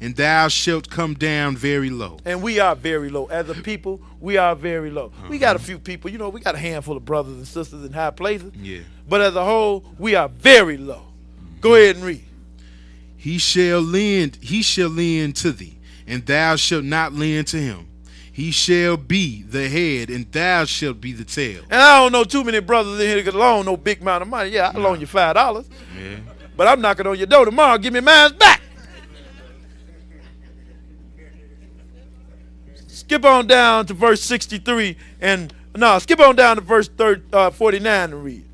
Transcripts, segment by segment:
and thou shalt come down very low. And we are very low. As a people, we are very low. We got a few people, we got a handful of brothers and sisters in high places. Yeah. But as a whole, we are very low. Go ahead and read. He shall lend to thee, and thou shalt not lend to him. He shall be the head, and thou shalt be the tail. And I don't know too many brothers in here that can loan no big amount of money. Yeah, I loan you $5. Yeah. But I'm knocking on your door tomorrow. Give me mine back. Skip on down to verse 63 skip on down to verse 49 and read.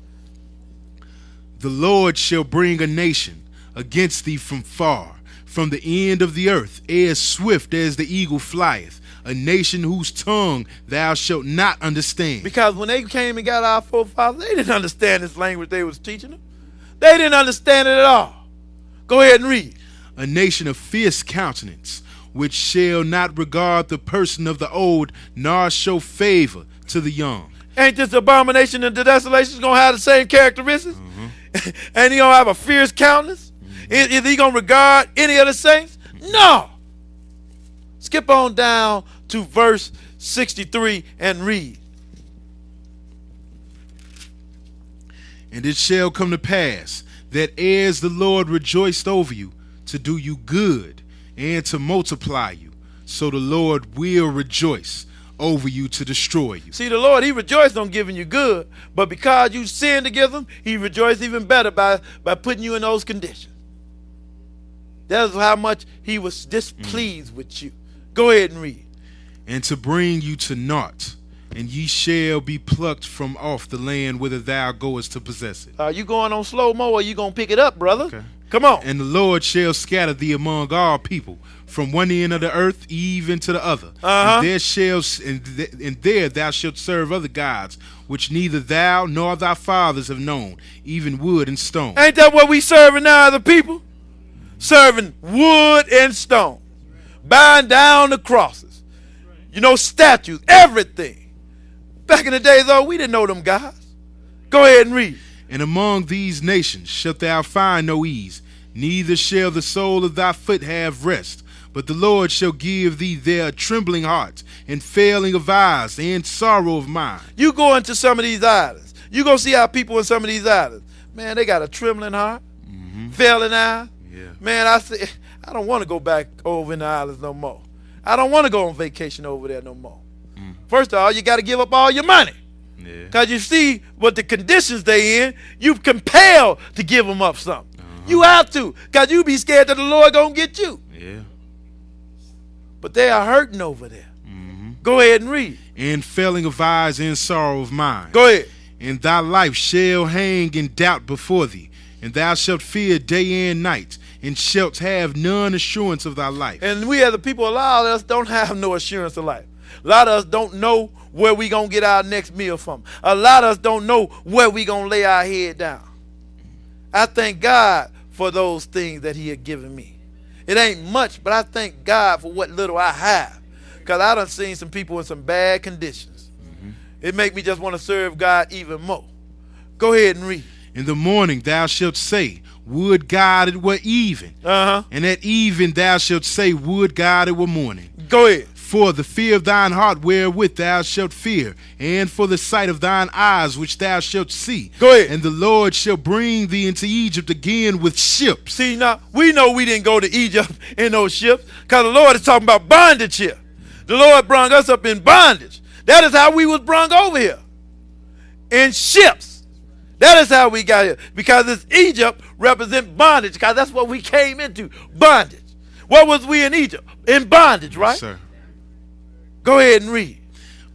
The Lord shall bring a nation against thee from far, from the end of the earth, as swift as the eagle flieth, a nation whose tongue thou shalt not understand. Because when they came and got our forefathers, they didn't understand this language they was teaching them. They didn't understand it at all. Go ahead and read. A nation of fierce countenance, which shall not regard the person of the old, nor show favor to the young. Ain't this abomination and the desolation going to have the same characteristics? And he going to have a fierce countenance? Is he going to regard any of the saints? No. Skip on down to verse 63 and read. And it shall come to pass that as the Lord rejoiced over you to do you good and to multiply you, so the Lord will rejoice over you to destroy you. See, the Lord, he rejoiced on giving you good, but because you sinned against him, he rejoiced even better by putting you in those conditions. That's how much he was displeased with you. Go ahead and read. And to bring you to naught, and ye shall be plucked from off the land whither thou goest to possess it. Are you going on slow-mo, or you going to pick it up, brother? Okay. Come on. And the Lord shall scatter thee among all people, from one end of the earth even to the other. And there thou shalt serve other gods, which neither thou nor thy fathers have known, even wood and stone. Ain't that what we serving now as a people? Serving wood and stone. Buying down the crosses. Statues, everything. Back in the days, we didn't know them guys. Go ahead and read. And among these nations shalt thou find no ease, neither shall the sole of thy foot have rest. But the Lord shall give thee there a trembling heart, and failing of eyes, and sorrow of mind. You go into some of these islands. You go see how people in some of these islands. Man, they got a trembling heart, failing eyes. Yeah. Man, I don't want to go back over in the islands no more. I don't want to go on vacation over there no more. First of all, you got to give up all your money. Because you see what the conditions they in, you compelled to give them up something. You have to, because you be scared that the Lord going to get you. Yeah. But they are hurting over there. Go ahead and read. And failing of eyes and sorrow of mind. Go ahead. And thy life shall hang in doubt before thee, and thou shalt fear day and night, and shalt have none assurance of thy life. And we as the people, a lot of us don't have no assurance of life. A lot of us don't know where we going to get our next meal from. A lot of us don't know where we going to lay our head down. I thank God for those things that he had given me. It ain't much, but I thank God for what little I have. Because I done seen some people in some bad conditions. It make me just want to serve God even more. Go ahead and read. In the morning thou shalt say, would God it were even. And at even thou shalt say, would God it were morning. Go ahead. For the fear of thine heart wherewith thou shalt fear, and for the sight of thine eyes which thou shalt see. Go ahead. And the Lord shall bring thee into Egypt again with ships. See, now, we know we didn't go to Egypt in those ships, because the Lord is talking about bondage here. The Lord brought us up in bondage. That is how we was brought over here. In ships. That is how we got here. Because this Egypt represent bondage, because that's what we came into, bondage. What was we in Egypt? In bondage, right? Yes, sir. Go ahead and read.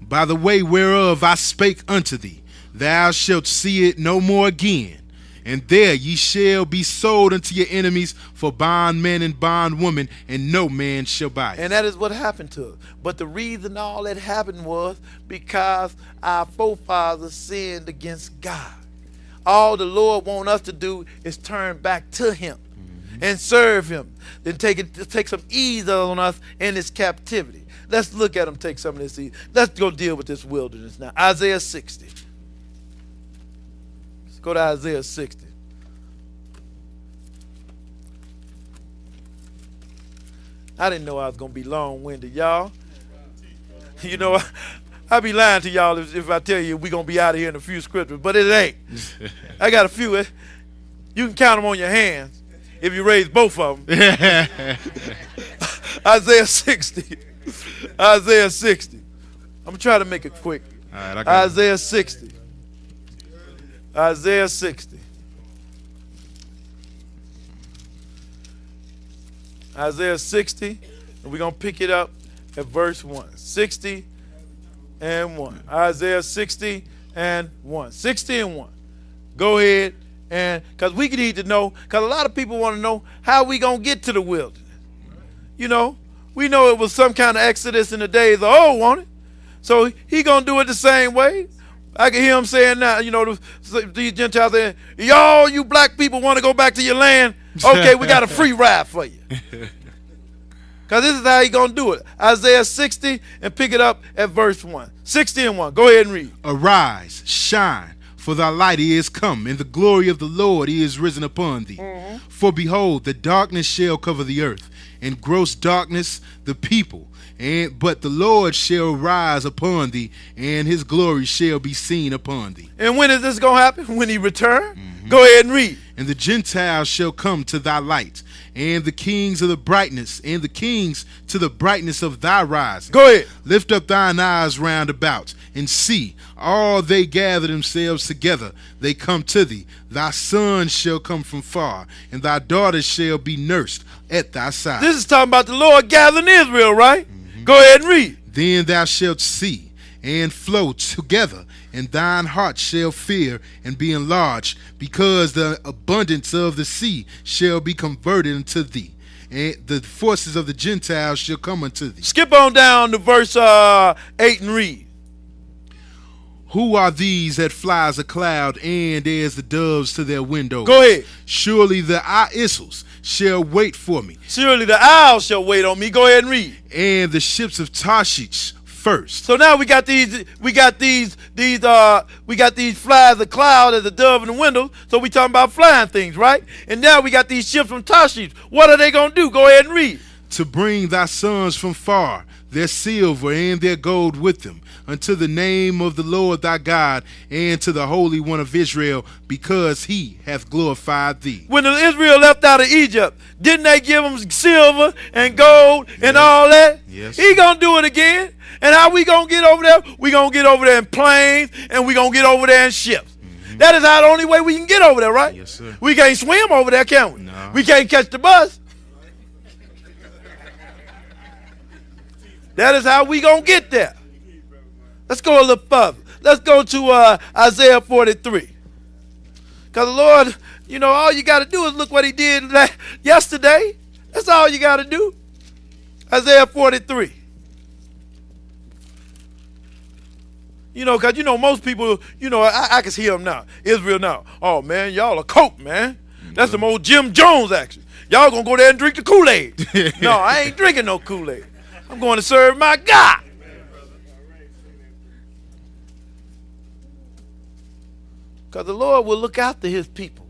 By the way whereof I spake unto thee, thou shalt see it no more again. And there ye shall be sold unto your enemies for bondmen and bondwomen, and no man shall buy it. And that is what happened to us. But the reason all that happened was because our forefathers sinned against God. All the Lord wants us to do is turn back to him and serve him. Then take some ease on us in this captivity. Let's look at him take some of this ease. Let's go deal with this wilderness now. Isaiah 60. Let's go to Isaiah 60. I didn't know I was going to be long-winded, y'all. You know, I'd be lying to y'all if I tell you we're going to be out of here in a few scriptures, but it ain't. I got a few. You can count them on your hands if you raise both of them. Isaiah 60. Isaiah 60. I'm going to try to make it quick. All right, I got Isaiah 60. Isaiah 60. Isaiah 60, and we're going to pick it up at verse 1. 60 and 1. Isaiah 60 and 1. 60 and 1. Go ahead, and because we need to know, because a lot of people want to know how we going to get to the wilderness. You know, we know it was some kind of exodus in the days of old, won't it? So he going to do it the same way. I can hear him saying now, you know, these Gentiles saying, y'all, you black people want to go back to your land? Okay, we got a free ride for you. Because this is how he's going to do it. Isaiah 60, and pick it up at verse 1. 60 and 1. Go ahead and read. Arise, shine, for thy light is come, and the glory of the Lord is risen upon thee. For behold, the darkness shall cover the earth, and gross darkness the people. But the Lord shall rise upon thee, and his glory shall be seen upon thee. And when is this going to happen? When he return? Go ahead and read. And the Gentiles shall come to thy light, and the kings of the brightness, and the kings to the brightness of thy rising. Go ahead. Lift up thine eyes round about, and see, all they gather themselves together, they come to thee. Thy sons shall come from far, and thy daughters shall be nursed at thy side. This is talking about the Lord gathering Israel, right? Go ahead and read. Then thou shalt see and flow together, and thine heart shall fear and be enlarged, because the abundance of the sea shall be converted unto thee, and the forces of the Gentiles shall come unto thee. Skip on down to verse 8 and read. Who are these that fly as a cloud, and as the doves to their windows? Go ahead. Surely the isles shall wait for me, Surely the owls shall wait on me. Go ahead and read. and the ships of Tarshish first. So now we got these flies of cloud as a dove in the window. So we talking about flying things, right? And now we got these ships from Tarshish. What are they gonna do? Go ahead and read. To bring thy sons from far, their silver and their gold with them, unto the name of the Lord thy God, and to the Holy One of Israel, because he hath glorified thee. When Israel left out of Egypt, didn't they give them silver and gold and all that? Yes. He gonna do it again. And how we gonna get over there? We gonna get over there in planes, and we gonna get over there in ships. That is how the only way we can get over there, right? Yes, sir. We can't swim over there, can we? No. We can't catch the bus. That is how we gonna get there. Let's go a little further. Let's go to Isaiah 43. Because the Lord, you know, all you got to do is look what he did yesterday. That's all you got to do. Isaiah 43. You know, because, you know, most people, you know, I can hear them now. Israel now. Oh, man, y'all are coke, man. That's some old Jim Jones action. Y'all going to go there and drink the Kool-Aid. No, I ain't drinking no Kool-Aid. I'm going to serve my God. Because the Lord will look after his people.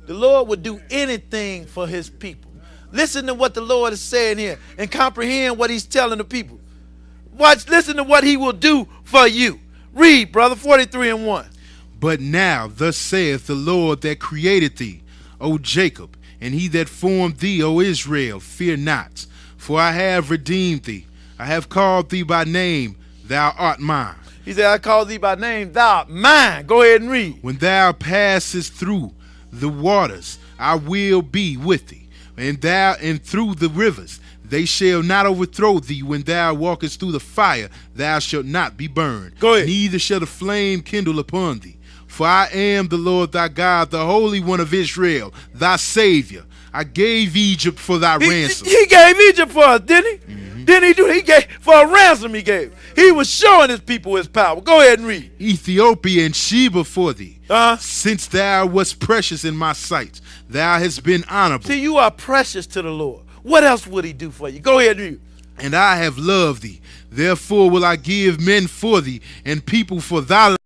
The Lord will do anything for his people. Listen to what the Lord is saying here and comprehend what he's telling the people. Listen to what he will do for you. Read, brother, 43 and 1. But now thus saith the Lord that created thee, O Jacob, and he that formed thee, O Israel, fear not, for I have redeemed thee. I have called thee by name, thou art mine. He said, I call thee by name, thou art mine. Go ahead and read. When thou passest through the waters, I will be with thee, and through the rivers, they shall not overthrow thee. When thou walkest through the fire, thou shalt not be burned. Go ahead. Neither shall the flame kindle upon thee. For I am the Lord thy God, the Holy One of Israel, thy Savior. I gave Egypt for thy ransom. He gave Egypt for us, didn't he? Didn't he do? He gave for a ransom. He gave. He was showing his people his power. Go ahead and read. Ethiopia and Sheba for thee. Since thou wast precious in my sight, thou hast been honorable. See, you are precious to the Lord. What else would he do for you? Go ahead and read. And I have loved thee. Therefore will I give men for thee, and people for thy